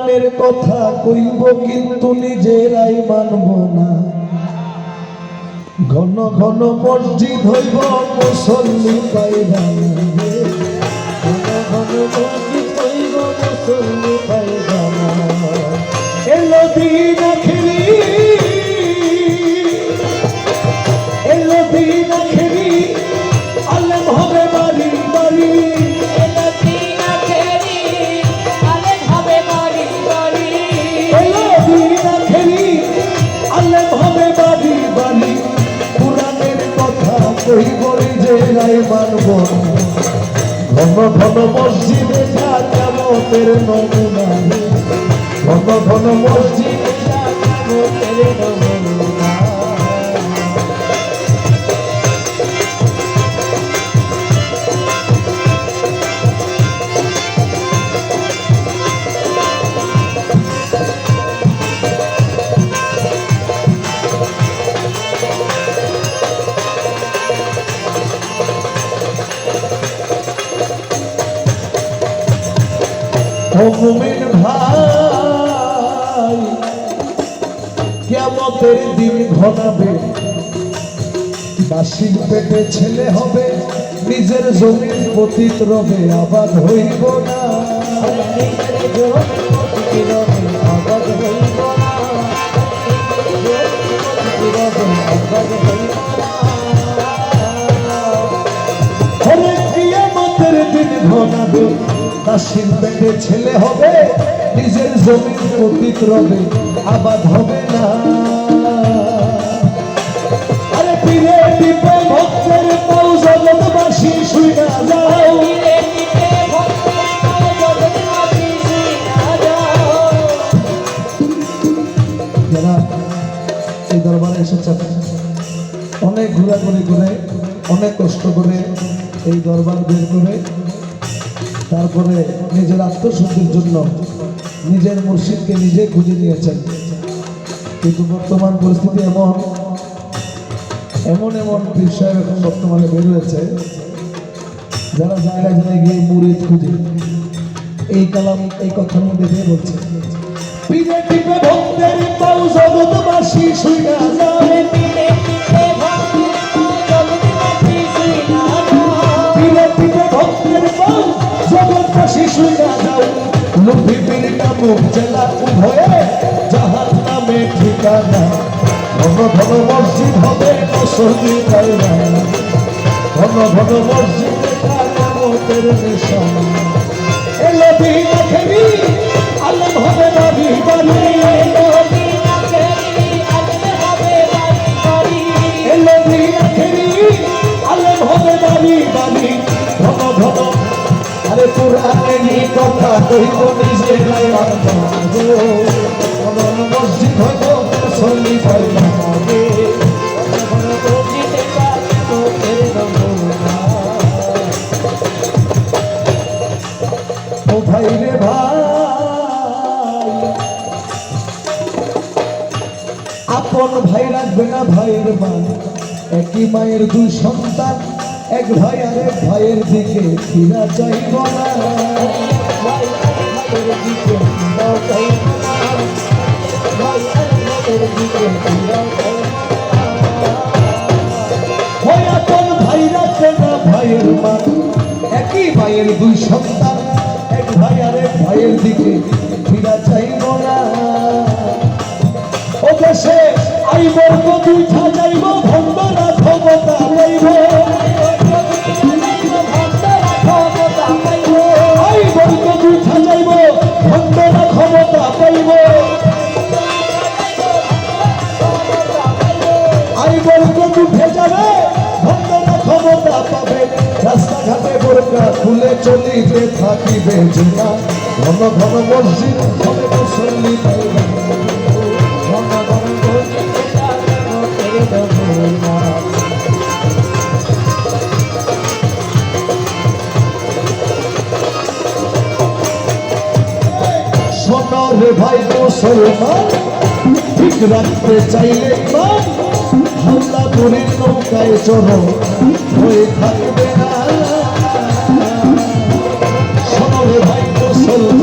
কোরআনের কথা কইব কিন্তু নিজেরাই মানব না। ঘন ঘন মসজিদ হইব মুসল্লি পাইবা না, ঘন ঘন মসজিদ হইব মুসল্লি পাইবা না। এলো দিন আখেরি, এলো দিন আখেরি, আলেম হবে বাড়ি বাড়ি। এলো দিন আখেরি, আলেম হবে বাড়ি বাড়ি। এলো দিন আখেরি, আলেম হবে বাড়ি বাড়ি। কোরআনের কথা কইব নিজেরাই মানব না। ঘন ঘন মসজিদে যা কিয়ামতের নমুনা, ঘন ঘন মসজিদে যা কিয়ামতের নমুনা। ও মুমিন ভাই, কিয়ামতের দিন ঘনাবে, দাসীর পেটে ছেলে হবে, নিজের জমির পতিত রবে, আবাদ হইব না। নিজের জমির পতিত রবে, আবাদ হইব না। নিজের জমির পতিত রবে, আবাদ হইব না। ওরে কিয়ামতের দিন ঘনাবে, দাসীর পেটে ছেলে হবে, নিজের জমির পতিত রবে, আবাদ হবে না। আরে পীরে টিপে ভক্তের পাও জগৎবাসী শুইনা যাও, পীরে টিপে ভক্তের পাও জগৎবাসী শুইনা যাও। যারা এই দরবারে এসেছেন, অনেক ঘোরাঘুরি করে, অনেক কষ্ট করে এই দরবার বের করে, তারপরে নিজের আত্মশুদ্ধির জন্য নিজের মুর্শিদকে নিজে খুঁজে নিয়েছেন। কিন্তু বর্তমান পরিস্থিতি এমন এমন এমন বিষয় এখন বর্তমানে বের হয়েছে, যারা জায়গায় জায়গায় গিয়ে মুরিদ খুঁজে এই কালাম এই কথার মধ্যে দিয়ে বলছে, পীরে টিপে ভক্তের পাও জগৎবাসী শুইনা যাও, পীরে টিপে ভক্তের পাও জগৎবাসী শুইনা যাও। পীরে টিপে ভক্তের পাও জগৎবাসী শুইনা যাও। লুফি পীর কামুক জেলা উভয়ে জাহান্নামে ঠিকানা। ঘন ঘন মসজিদ হবে মুসল্লি পাইবা না, ঘন ঘন মসজিদে কিয়ামতের নিশানা। এলো দিন আখেরি, আলেম হবে বাড়ি বাড়ি। এলো দিন আখেরি, আলেম হবে বাড়ি বাড়ি। এলো দিন আখেরি, আলেম হবে বাড়ি বাড়ি। ঘন ঘন আরে কোরআনেরই কথা কইব নিজেরাই মানব না। ঘন ঘন মসজিদ হইব মুসল্লি পাইবা না। ঘন ঘন মসজিদে যা কিয়ামতের নমুনা। ও ভাই রে ভাই, আপন ভাই রাখবে না ভাইয়ের মান, একই মায়ের দুই সন্তান, এক ভাই আর এক ভাইয়ের দিকে ফিরা চাইব না। ভাই আর ভাইয়ের দিকে ফিরাও চাইব না। ভাই আর ভাইয়ের দিকে ফিরাও চাইব না। ওই আপন ভাই রাখবে না ভাইয়ের মান, একই মায়ের দুই সন্তান, এক ভাই আর এক ভাইয়ের দিকে ফিরা চাইব না। ও দেশে আইবর কদু যাইব, ভণ্ডরা ক্ষমতা পাইব। আইবর কদু যাইব, ভণ্ডরা ক্ষমতা পাইব। আইবর কদু ভেজাবে, ভণ্ডরা ক্ষমতা পাবে। রাস্তাঘাটে বোরকা খুলে চলিতে থাকিবে জেনা। ঘন ঘন মসজিদ হবে মুসল্লি পাইবা না। ঘন ঘন মসজিদে যা কিয়ামতের নমুনা। শোনো রে ভাই মুসলমান, ঠিক রাখতে চাইলে ইমান, হামলা করে নৌকায় চড়ো, হয়ে থাকবে না। শোনো রে ভাই মুসলমান,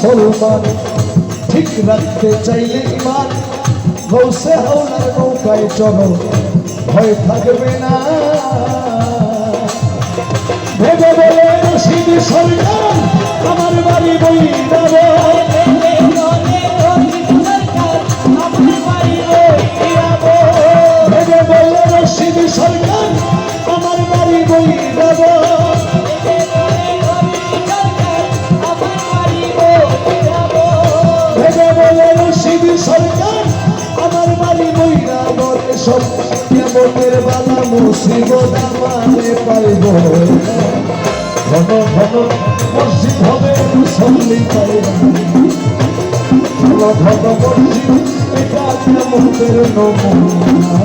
মুসলমান ঠিক রাখতে চাইলে ইমান গৌসে হাওলার নৌকায় চলো ভয় থাকবে না ভেবে বলে রশিদ সরকার আমার বাড়ি বই যাবে ভেবে বলে রশিদ সরকার আমার বাড়ি বই যাবে ভেবে বলে রশিদ সরকার আমার বাড়ি বইরা বলে সব কেমতের বালা মুসিবত আমারে পাইব ঘন ঘন মসজিদ হবে মুসল্লি পাইব ঘন ঘন মসজিদ এটা কেমতের নমুনা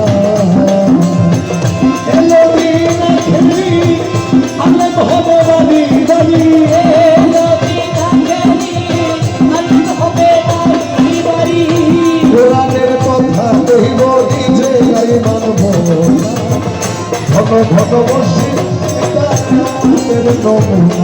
এলো দিন খেলি আলে হবে বাড়ি বাড়ি কোরআনের কথা কহিব নিজে গাই মানব ঘন ঘন মসজিদ এটা কেমতের নমুনা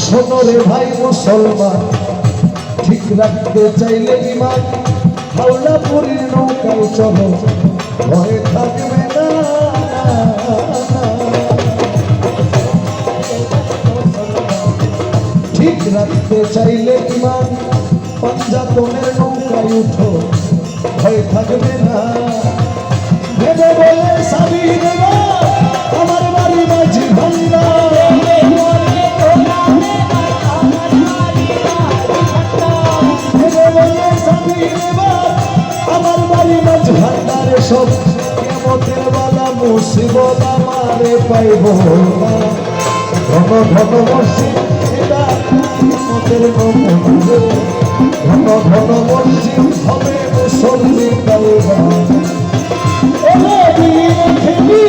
শোনো রে ভাই মুসলমান ঠিক রাখতে চাইলে ইমান হাওলাপুরীর নৌকায় চলো ভয় থাকবে না ঠিক রাখতে চাইলে ইমান পাঞ্জাতনের নৌকায় উঠো ভয় থাকবে না ভেবে বলে সাবি দেবা আমার বাড়ি মাঝি ভান্ডা আমার বাড়ি মাঝ ভান্ডারে সব কেমতের বালা মুসিবত আমারে পাইব ঘন ঘন মসজিদ এটা কেমতের নমুনা ঘন ঘন মসজিদ হবে মুসল্লি পাইবা এলো দিন খেলি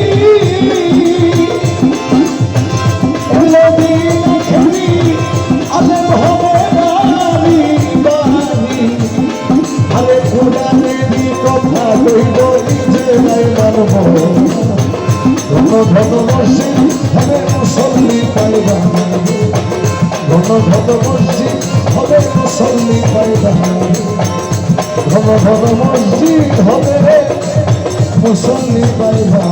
এলো দিন খেলি আলেম হবে বাড়ি বাড়ি আরে কোরআনেরই কথা কইব নিজে নাই মানব ঘন ঘন মসজিদ হবে মুসল্লি পাইবা ঘন ঘন মসজিদ হবে মুসল্লি পাইবা ঘন ঘন মসজিদ হবে মুসল্লি পাইবা